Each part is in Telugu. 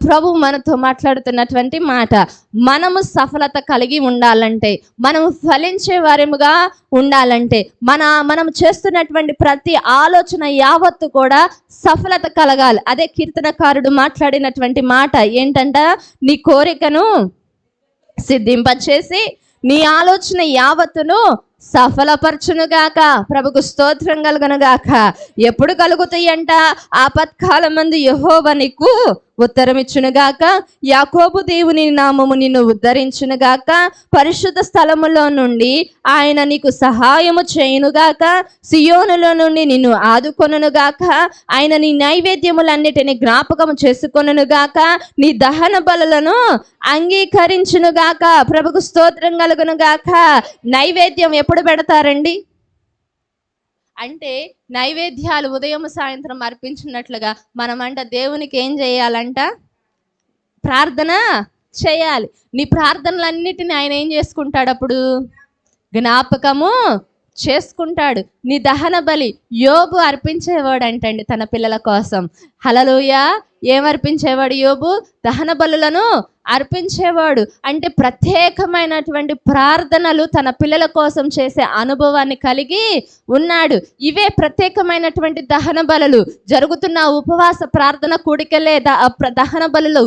ప్రభు మనతో మాట్లాడుతున్నటువంటి మాట, మనము సఫలత కలిగి ఉండాలంటే, మనము ఫలించే వారిముగా ఉండాలంటే, మనం చేస్తున్నటువంటి ప్రతి ఆలోచన యావత్తు కూడా సఫలత కలగాలి. అదే కీర్తనకారుడు మాట్లాడినటువంటి మాట ఏంటంట, నీ కోరికను సిద్ధింపచేసి నీ ఆలోచన యావత్తును సఫలపరచునుగాక. ప్రభుకు స్తోత్రం కలుగునుగాక. ఎప్పుడు కలుగుతాయంట? ఆపత్కాలమందు యెహోవా నీకు ఉత్తరమిచ్చునుగాక, యాకోబు దేవుని నామము నిన్ను ఉద్ధరించునుగాక, పరిశుద్ధ స్థలములో నుండి ఆయన నీకు సహాయము చేయునుగాక, సియోనులో నుండి నిన్ను ఆదుకొనుగాక, ఆయన నీ నైవేద్యములన్నిటిని జ్ఞాపకము చేసుకొనుగాక, నీ దహన బలులను అంగీకరించునుగాక. ప్రభుకు స్తోత్రం కలుగునుగాక. నైవేద్యం ఎప్పుడు పెడతారండి అంటే, నైవేద్యాలు ఉదయం సాయంత్రం అర్పించినట్లుగా మనమంట దేవునికి ఏం చేయాలంట? ప్రార్థన చేయాలి. నీ ప్రార్థనలన్నిటిని ఆయన ఏం చేసుకుంటాడు? అప్పుడు జ్ఞాపకము చేసుకుంటాడు. నీ దహన బలి యోబు అర్పించేవాడు అంటండి తన పిల్లల కోసం. హల్లెలూయా. ఏమర్పించేవాడు యోబు? దహన బలులను అర్పించేవాడు. అంటే ప్రత్యేకమైనటువంటి ప్రార్థనలు తన పిల్లల కోసం చేసే అనుభవాన్ని కలిగి ఉన్నాడు. ఇవే ప్రత్యేకమైనటువంటి దహన బలులు. జరుగుతున్న ఉపవాస ప్రార్థన కూడికలే దహన బలులు.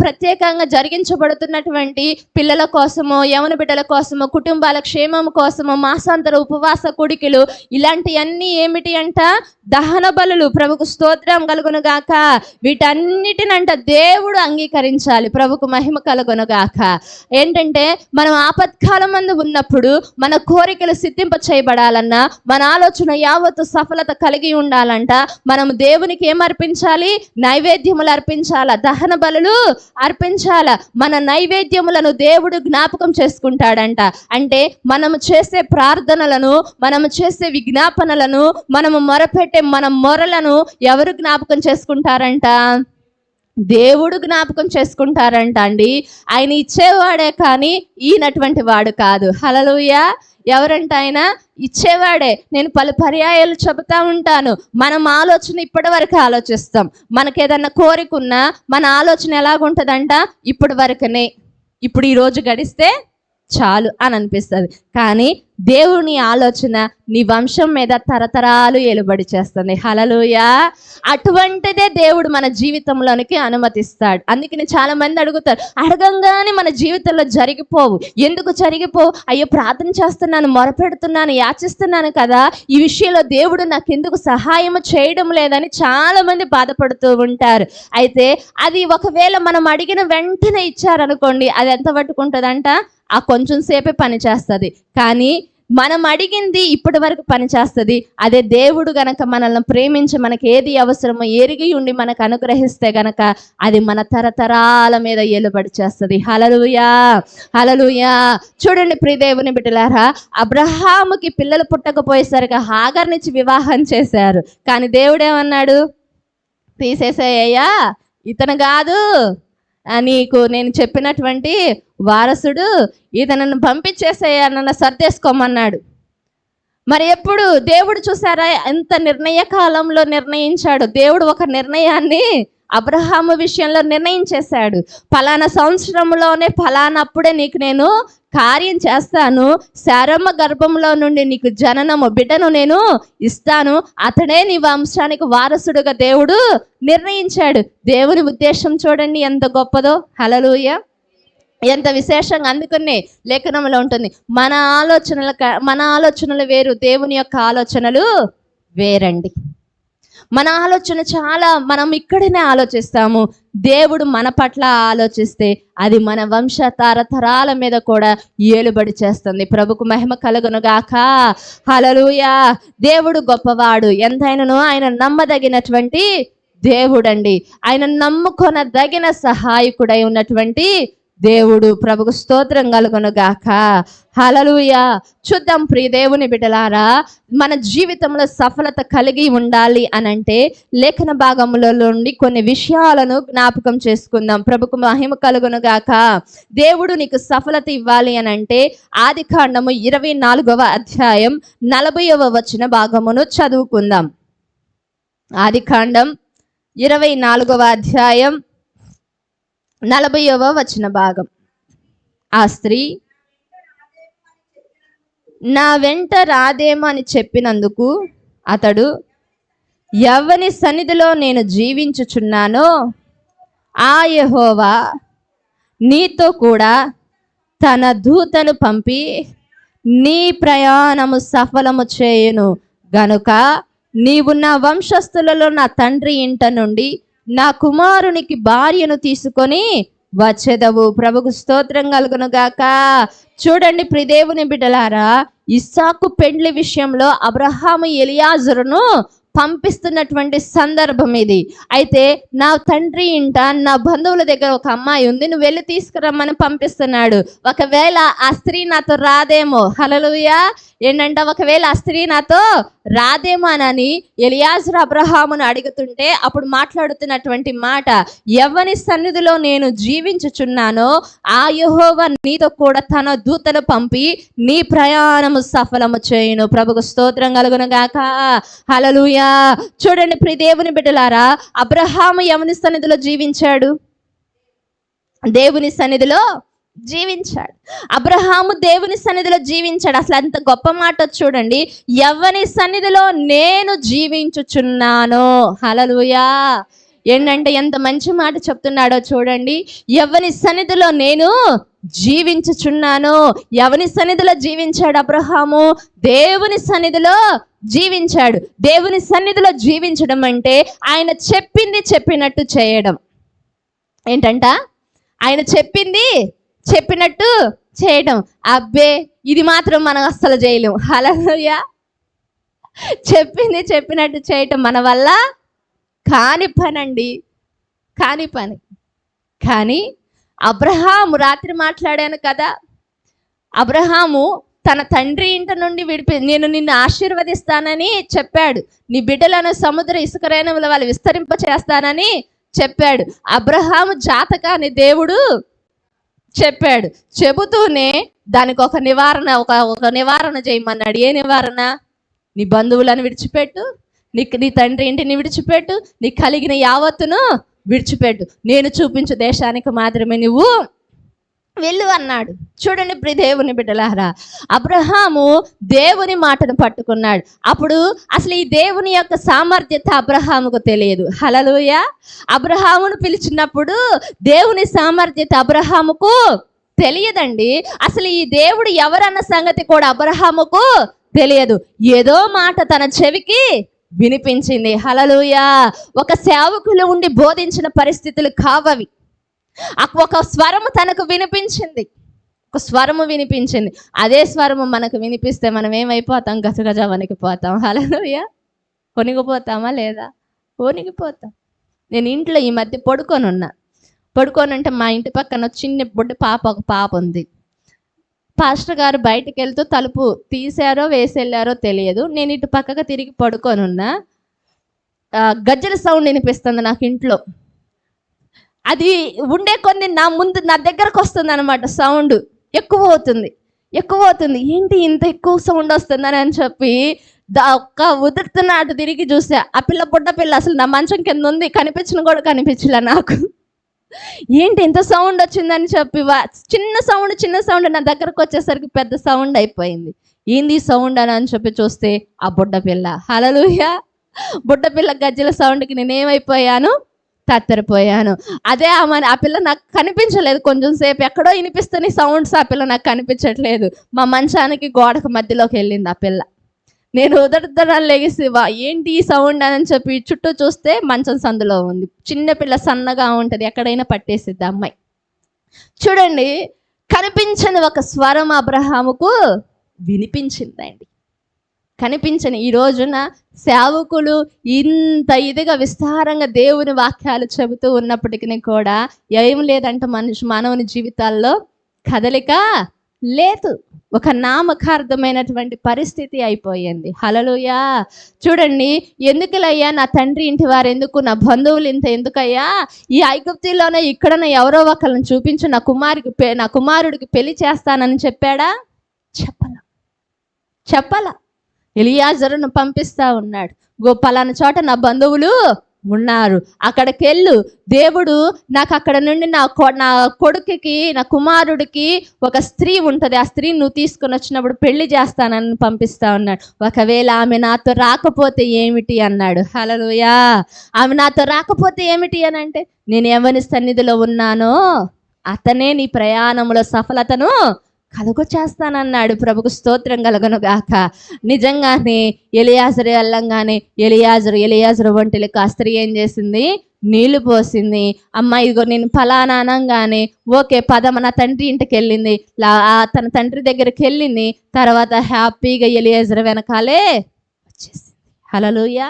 ప్రత్యేకంగా జరిగించబడుతున్నటువంటి పిల్లల కోసమో, యవన బిడ్డల కోసమో, కుటుంబాల క్షేమం కోసమో మాసాంతర ఉపవాస కూడికలు, ఇలాంటివన్నీ ఏమిటి అంట? దహన బలులు. ప్రభుకు స్తోత్రం కలుగునుగాక. వీటన్నిటినంట దేవుడు అంగీకరించాలి. ప్రభుకు మహిమ కలుగునుగాక. ఏంటంటే, మనం ఆపత్కాలం మందు ఉన్నప్పుడు మన కోరికలు సిద్ధింప చేయబడాలన్నా, మన ఆలోచన యావత్తు సఫలత కలిగి ఉండాలంట, మనం దేవునికి ఏం అర్పించాలి? నైవేద్యములు అర్పించాల, దహన బలులు అర్పించాల. మన నైవేద్యములను దేవుడు జ్ఞాపకం చేసుకుంటాడంట. అంటే మనము చేసే ప్రార్థనలను, మనము చేసే విజ్ఞాపనలను, మనము మొరపెట్టే మన మొరలను ఎవరు జ్ఞాపకం చేసుకుంటారంట? దేవుడు జ్ఞాపకం చేసుకుంటారంట అండి. ఆయన ఇచ్చేవాడే కానీ ఈయనటువంటి వాడు కాదు. హల్లెలూయా. ఎవరంట? ఆయన ఇచ్చేవాడే. నేను పలు పర్యాయాలు చెబుతా ఉంటాను, మనం ఆలోచన ఇప్పటి వరకు ఆలోచిస్తాం. మనకేదన్నా కోరిక ఉన్నా మన ఆలోచన ఎలాగుంటుందంట? ఇప్పటి వరకునే, ఇప్పుడు ఈరోజు గడిస్తే చాలు అని అనిపిస్తుంది. కానీ దేవుని ఆలోచన నీ వంశం మీద తరతరాలు ఏలుబడి చేస్తుంది. హల్లెలూయా. అటువంటిదే దేవుడు మన జీవితంలోనికి అనుమతిస్తాడు. అందుకని చాలా మంది అడుగుతారు, అడగంగానే మన జీవితంలో జరిగిపోవు. ఎందుకు జరిగిపోవు? అయ్యో, ప్రార్థన చేస్తున్నాను, మొరపెడుతున్నాను, యాచిస్తున్నాను కదా, ఈ విషయంలో దేవుడు నాకు ఎందుకు సహాయం చేయడం లేదని చాలా మంది బాధపడుతూ ఉంటారు. అయితే అది ఒకవేళ మనం అడిగిన వెంటనే ఇచ్చారనుకోండి, అది ఎంత పట్టుకుంటుందంట? ఆ కొంచెం సేపే పని చేస్తుంది. కానీ మనం అడిగింది ఇప్పటి వరకు పనిచేస్తుంది. అదే దేవుడు గనక మనల్ని ప్రేమించి మనకి ఏది అవసరమో ఎరిగి ఉండి మనకు అనుగ్రహిస్తే గనక అది మన తరతరాల మీద ఏలుబడి చేస్తుంది. హల్లెలూయా. హల్లెలూయా. చూడండి ప్రియ దేవుని బిడ్డలారా, అబ్రహాముకి పిల్లలు పుట్టకపోయేసరికి హాగర్నిచ్చి వివాహం చేశారు. కానీ దేవుడు ఏమన్నాడు? తీసేసేయ్యా, ఇతను కాదు నీకు నేను చెప్పినటువంటి వారసుడు, ఇతను పంపించేసేయా, నన్ను సర్దేసుకోమన్నాడు. మరి ఎప్పుడు దేవుడు చూసారా ఎంత నిర్ణయ కాలంలో నిర్ణయించాడు. దేవుడు ఒక నిర్ణయాన్ని అబ్రహాము విషయంలో నిర్ణయించేశాడు. ఫలానా సంవత్సరంలోనే ఫలానప్పుడే నీకు నేను కార్యం చేస్తాను, శారమ్మ గర్భంలో నుండి నీకు జననము బిడ్డను నేను ఇస్తాను, అతడే నీ వంశానికి వారసుడుగా దేవుడు నిర్ణయించాడు. దేవుని ఉద్దేశం చూడండి ఎంత గొప్పదో. హల్లెలూయా. ఎంత విశేషంగా. అందుకనే లేఖనంలో ఉంటుంది, మన ఆలోచనలు వేరు, దేవుని యొక్క ఆలోచనలు వేరండి. మన ఆలోచన చాలా, మనం ఇక్కడనే ఆలోచిస్తాము. దేవుడు మన పట్ల ఆలోచిస్తే అది మన వంశ తరతరాల మీద కూడా ఏలుబడి చేస్తుంది. ప్రభుకు మహిమ కలుగునుగాక. హల్లెలూయా. దేవుడు గొప్పవాడు. ఎంతైనను ఆయన నమ్మదగినటువంటి దేవుడండి. ఆయన నమ్ముకొనదగిన సహాయకుడై ఉన్నటువంటి దేవుడు. ప్రభుకు స్తోత్రం కలుగునుగాక. హల్లెలూయా. చూద్దాం ప్రియ దేవుని బిడ్డలారా, మన జీవితంలో సఫలత కలిగి ఉండాలి అనంటే లేఖన భాగముల నుండి కొన్ని విషయాలను జ్ఞాపకం చేసుకుందాం. ప్రభుకు మహిమ కలుగునుగాక. దేవుడు నీకు సఫలత ఇవ్వాలి అనంటే ఆదికాండము 24వ అధ్యాయం 40వ వచన భాగమును చదువుకుందాం. ఆదికాండం 24వ అధ్యాయం 40వ వచన భాగం. ఆ స్త్రీ నా వెంట రాదేమో అని చెప్పినందుకు అతడు, ఎవని సన్నిధిలో నేను జీవించుచున్నానో ఆ యెహోవా నీతో కూడా తన దూతను పంపి నీ ప్రయాణము సఫలము చేయును గనుక నీవు నా వంశస్థులలో నా తండ్రి ఇంట నుండి నా కుమారునికి భార్యను తీసుకొని వచ్చెదవు. ప్రభుకు స్తోత్రం కలుగును గాక. చూడండి ప్రియదేవుని బిడ్డలారా, ఇస్సాకు పెండ్లి విషయంలో అబ్రహాము ఎలియాజరును పంపిస్తున్నటువంటి సందర్భం ఇది. అయితే నా తండ్రి ఇంట నా బంధువుల దగ్గర ఒక అమ్మాయి ఉంది, నువ్వు వెళ్ళి తీసుకురమ్మని పంపిస్తున్నాడు. ఒకవేళ ఆ స్త్రీ నాతో రాదేమో, హల్లెలూయా, ఏంటంటే ఒకవేళ ఆ స్త్రీ నాతో రాదేమో అని ఎలియాజరు అబ్రహామును అడుగుతుంటే అప్పుడు మాట్లాడుతున్నటువంటి మాట, ఎవని సన్నిధిలో నేను జీవించుచున్నానో ఆ యెహోవా నీతో కూడా తన దూతను పంపి నీ ప్రయాణము సఫలము చేయును. ప్రభుకు స్తోత్రం కలుగును గాక. హల్లెలూయా. చూడండి ప్రియ దేవుని బిడ్డలారా, అబ్రహాము ఎవని సన్నిధిలో జీవించాడు? దేవుని సన్నిధిలో జీవించాడు. అబ్రహాము దేవుని సన్నిధిలో జీవించాడు. అసలు అంత గొప్ప మాట చూడండి, ఎవని సన్నిధిలో నేను జీవించుచున్నానో. హల్లెలూయా. ఏంటంటే ఎంత మంచి మాట చెప్తున్నాడో చూడండి. ఎవని సన్నిధిలో నేను జీవించుచున్నాను. ఎవని సన్నిధిలో జీవించాడు అబ్రహాము? దేవుని సన్నిధిలో జీవించాడు. దేవుని సన్నిధిలో జీవించడం అంటే ఆయన చెప్పింది చెప్పినట్టు చేయడం. ఏంటంట? ఆయన చెప్పింది చెప్పినట్టు చేయడం. అబ్బే, ఇది మాత్రం మనం అస్సలు చేయలేము. హల్లెలూయా. చెప్పింది చెప్పినట్టు చేయటం మన వల్ల కాని పని అండి, కాని పని. కానీ అబ్రహాము, రాత్రి మాట్లాడాను కదా, అబ్రహాము తన తండ్రి ఇంటి నుండి నేను నిన్ను ఆశీర్వదిస్తానని చెప్పాడు. నీ బిడ్డలను సముద్ర ఇసుక రేణువుల వాళ్ళు విస్తరింప చేస్తానని చెప్పాడు. అబ్రహాము జాతకాన్ని దేవుడు చెప్పాడు. చెబుతూనే దానికి ఒక నివారణ చేయమన్నాడు. ఏ నివారణ? నీ బంధువులను విడిచిపెట్టు, నీ తండ్రి ఇంటిని విడిచిపెట్టు, నీకు కలిగిన యావత్తును విడిచిపెట్టు, నేను చూపించు దేశానికి మాత్రమే నువ్వు వెళ్ళు అన్నాడు. చూడండి ప్రియ దేవుని బిడ్డలారా, అబ్రహాము దేవుని మాటను పట్టుకున్నాడు. అప్పుడు అసలు ఈ దేవుని యొక్క సామర్థ్యత అబ్రహాముకు తెలియదు. హల్లెలూయా. అబ్రహామును పిలిచినప్పుడు దేవుని సామర్థ్యత అబ్రహాముకు తెలియదండి. అసలు ఈ దేవుడు ఎవరన్న సంగతి కూడా అబ్రహాముకు తెలియదు. ఏదో మాట తన చెవికి వినిపించింది. హల్లెలూయా. ఒక సేవకులు ఉండి బోధించిన పరిస్థితులు కావవి. ఒక స్వరము తనకు వినిపించింది, ఒక స్వరము వినిపించింది. అదే స్వరము మనకు వినిపిస్తే మనం ఏమైపోతాం? గజగజ వణికిపోతాం. హల్లెలూయా. వణికిపోతామా లేదా? వణికిపోతాం. నేను ఇంట్లో ఈ మధ్య పడుకోనుంటే మా ఇంటి పక్కన చిన్న బుడ్డ ఒక పాప ఉంది. పాస్టర్ గారు బయటకు వెళ్తూ తలుపు తీసారో వేసెళ్ళారో తెలియదు. నేను ఇటు పక్కగా తిరిగి పడుకోనున్నా. గజ్జల సౌండ్ వినిపిస్తుంది నాకు ఇంట్లో. అది ఉండే కొన్ని నా దగ్గరకు వస్తుంది అనమాట. సౌండ్ ఎక్కువ అవుతుంది. ఏంటి ఇంత ఎక్కువ సౌండ్ వస్తుందని అని చెప్పి ఒక్క ఉదురుతున్న అటు తిరిగి చూసా. ఆ బుడ్డ పిల్ల అసలు నా మంచం కింద ఉంది, కనిపించలే నాకు. ఏంటి ఇంత సౌండ్ వచ్చిందని చెప్పి చిన్న సౌండ్ నా దగ్గరకు వచ్చేసరికి పెద్ద సౌండ్ అయిపోయింది. ఏంది సౌండ్ అని చెప్పి చూస్తే ఆ బుడ్డ పిల్ల. హల్లెలూయా. బుడ్డ పిల్ల గజ్జల సౌండ్కి నేనేమైపోయాను? తత్తరిపోయాను. అదే ఆ పిల్ల నాకు కనిపించలేదు. కొంచెం సేపు ఎక్కడో వినిపిస్తుంది సౌండ్స్, ఆ పిల్ల నాకు కనిపించట్లేదు. మా మంచానికి గోడకు మధ్యలోకి వెళ్ళింది ఆ పిల్ల. నేను ఉదరదరాలు లెగిసి ఏంటి ఈ సౌండ్ అని చెప్పి చుట్టూ చూస్తే మంచం సందులో ఉంది. చిన్నపిల్ల సన్నగా ఉంటుంది, ఎక్కడైనా పట్టేసిద్ది అమ్మాయి. చూడండి, కనిపించని ఒక స్వరం అబ్రహాముకు వినిపించిందండి. కనిపించని ఈ రోజున సేవకులు ఇంత ఇదిగా విస్తారంగా దేవుని వాక్యాలు చెబుతూ ఉన్నప్పటికీ కూడా ఏం లేదంటే మానవుని జీవితాల్లో కదలిక లేదు. ఒక నామకార్థమైనటువంటి పరిస్థితి అయిపోయింది. హల్లెలూయా. చూడండి, ఎందుకులయ్యా నా తండ్రి ఇంటి వారు ఎందుకు, నా బంధువులు ఇంత ఎందుకయ్యా, ఈ ఐగుప్తులోనే ఇక్కడనే ఎవరో ఒకళ్ళని చూపించు, నా కుమారుడికి పెళ్లి చేస్తానని చెప్పాడా? చెప్పలా. ఎలియాజరును పంపిస్తా ఉన్నాడు. పలానా చోట నా బంధువులు ఉన్నారు. అక్కడికెళ్ళు, దేవుడు నాకు అక్కడ నుండి నా కొడుకుకి, నా కుమారుడికి ఒక స్త్రీ ఉంటుంది, ఆ స్త్రీని నువ్వు తీసుకొని వచ్చినప్పుడు పెళ్లి చేస్తానని పంపిస్తా ఉన్నాడు. ఒకవేళ ఆమె నాతో రాకపోతే ఏమిటి అన్నాడు. హల్లెలూయా. ఆమె నాతో రాకపోతే ఏమిటి అని అంటే, నేను ఎవరి సన్నిధిలో ఉన్నానో అతనే నీ ప్రయాణంలో సఫలతను కలుగు చేస్తానన్నాడు. ప్రభుకు స్తోత్రం కలుగును గాక. నిజంగానే ఎలియాజరు వెళ్ళంగానే ఎలియాజరు ఒంటికి ఆ స్త్రీ ఏం చేసింది? నీళ్లు పోసింది. అమ్మ ఇదిగో నేను ఫలానా అనగానే ఓకే పదమ నా తండ్రి ఇంటికి వెళ్ళింది. తన తండ్రి దగ్గరికి వెళ్ళింది. తర్వాత హ్యాపీగా ఎలియాజరు వెనకాలే వచ్చేసింది. హల్లెలూయా.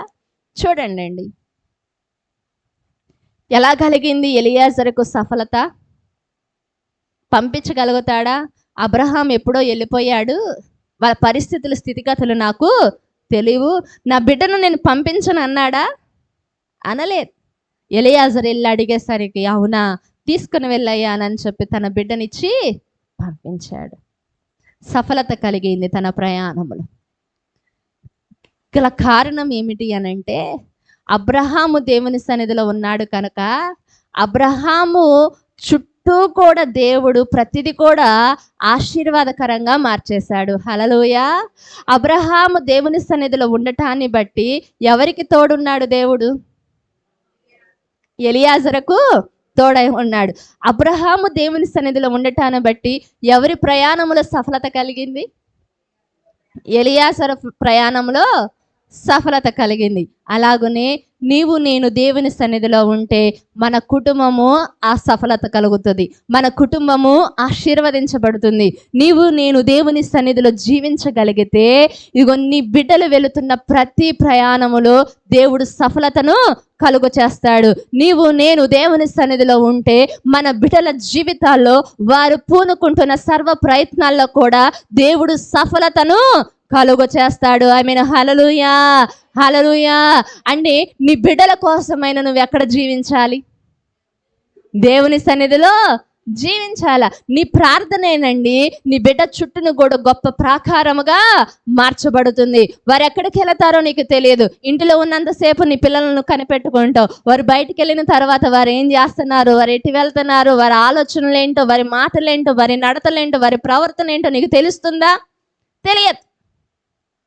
చూడండి అండి ఎలా కలిగింది ఎలియాజరుకు సఫలత. పంపించగలుగుతాడా? అబ్రహాం ఎప్పుడో వెళ్ళిపోయాడు, వాళ్ళ పరిస్థితులు స్థితిగతులు నాకు తెలియవు, నా బిడ్డను నేను పంపించను అన్నాడా? అనలేదు. ఎలియాజరు వెళ్ళి అడిగేసరికి అవునా తీసుకుని వెళ్ళయ్యానని చెప్పి తన బిడ్డనిచ్చి పంపించాడు. సఫలత కలిగింది తన ప్రయాణంలో. గల కారణం ఏమిటి అనంటే, అబ్రహాము దేవుని సన్నిధిలో ఉన్నాడు కనుక అబ్రహాము చుట్టూ కూడా దేవుడు ప్రతిదీ కూడా ఆశీర్వాదకరంగా మార్చేశాడు. హల్లెలూయా. అబ్రహాము దేవుని సన్నిధిలో ఉండటాన్ని బట్టి ఎవరికి తోడున్నాడు దేవుడు? ఎలియాజరుకు తోడై ఉన్నాడు. అబ్రహాము దేవుని సన్నిధిలో ఉండటాన్ని బట్టి ఎవరి ప్రయాణంలో సఫలత కలిగింది? ఎలియాజరు ప్రయాణంలో సఫలత కలిగింది. అలాగనే నీవు నేను దేవుని సన్నిధిలో ఉంటే మన కుటుంబము ఆ సఫలత కలుగుతుంది, మన కుటుంబము ఆశీర్వదించబడుతుంది. నీవు నేను దేవుని సన్నిధిలో జీవించగలిగితే ఇదిగో నీ బిడ్డలు వెళుతున్న ప్రతి ప్రయాణములో దేవుడు సఫలతను కలుగు చేస్తాడు. నీవు నేను దేవుని సన్నిధిలో ఉంటే మన బిడ్డల జీవితాల్లో వారు పూనుకుంటున్న సర్వ ప్రయత్నాల్లో కూడా దేవుడు సఫలతను కలుగు చేస్తాడు. ఆమేన్. హల్లెలూయా. హల్లెలూయా. అంటే నీ బిడ్డల కోసమైన నువ్వు ఎక్కడ జీవించాలి? దేవుని సన్నిధిలో జీవించాల. నీ ప్రార్థనేనండి నీ బిడ్డ చుట్టూను కూడా గొప్ప ప్రాకారముగా మార్చబడుతుంది. వారు ఎక్కడికి వెళతారో నీకు తెలియదు. ఇంటిలో ఉన్నంతసేపు నీ పిల్లలను కనిపెట్టుకుంటావు. వారు బయటికి వెళ్ళిన తర్వాత వారు ఏం చేస్తున్నారు, వారు ఎటు వెళ్తున్నారు, వారి ఆలోచనలు ఏంటో, వారి మాటలేంటో, వారి నడతలేంటో, వారి ప్రవర్తన ఏంటో నీకు తెలుస్తుందా? తెలియదు.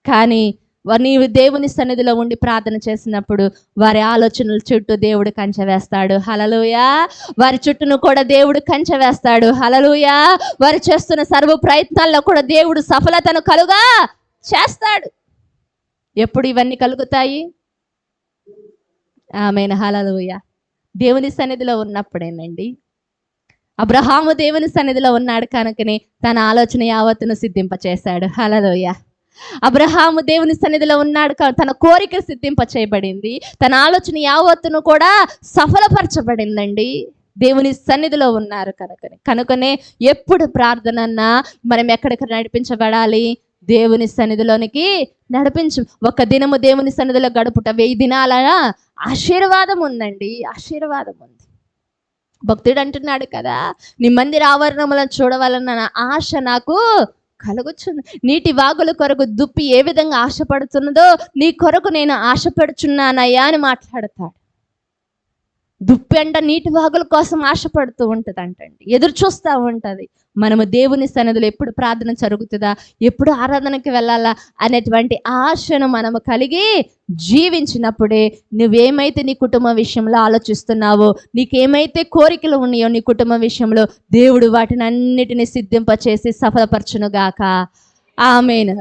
కానీ నీవు దేవుని సన్నిధిలో ఉండి ప్రార్థన చేసినప్పుడు వారి ఆలోచనల చుట్టూ దేవుడు కంచె వేస్తాడు. హల్లెలూయా. వారి చుట్టూను కూడా దేవుడు కంచె వేస్తాడు. హల్లెలూయా. వారు చేస్తున్న సర్వ ప్రయత్నాల్లో కూడా దేవుడు సఫలతను కలుగా చేస్తాడు. ఎప్పుడు ఇవన్నీ కలుగుతాయి? ఆమేన్. హల్లెలూయా. దేవుని సన్నిధిలో ఉన్నప్పుడేనండి. అబ్రహాము దేవుని సన్నిధిలో ఉన్నాడు కనుకనే తన ఆలోచన యావత్తును సిద్ధింపచేశాడు. హల్లెలూయా. అబ్రహాము దేవుని సన్నిధిలో ఉన్నాడు, తన కోరిక సిద్ధింప చేయబడింది, తన ఆలోచన యావత్తును కూడా సఫలపరచబడిందండి. దేవుని సన్నిధిలో ఉన్నారు కనుకనే ఎప్పుడు ప్రార్థనన్నా మనం ఎక్కడికి నడిపించబడాలి? దేవుని సన్నిధిలోనికి నడిపించు. ఒక దినము దేవుని సన్నిధిలో గడుపుట 1000 దినాల ఆశీర్వాదం ఉందండి. ఆశీర్వాదం ఉంది. భక్తుడు అంటున్నాడు కదా, నీ మందిర ఆవరణములను చూడవాలన్న ఆశ నాకు కలుగుచుంది. నీటి వాగుల కొరకు దుప్పి ఏ విధంగా ఆశపడుతున్నదో నీ కొరకు నేను ఆశపడుచున్నానయ్యా అని మాట్లాడతాడు. దుప్పి అంట నీటి వాగుల కోసం ఆశపడుతూ ఉంటుంది అంటండి, ఎదురు చూస్తూ ఉంటుంది. మనము దేవుని సన్నిధిలో ఎప్పుడు ప్రార్థన జరుగుతుందా, ఎప్పుడు ఆరాధనకి వెళ్ళాలా అనేటువంటి ఆశను మనము కలిగి జీవించినప్పుడే నువ్వేమైతే నీ కుటుంబ విషయంలో ఆలోచిస్తున్నావో, నీకేమైతే కోరికలు ఉన్నాయో నీ కుటుంబ విషయంలో, దేవుడు వాటిని అన్నిటిని సిద్ధింపచేసి సఫలపరచునుగాక. ఆమేన్.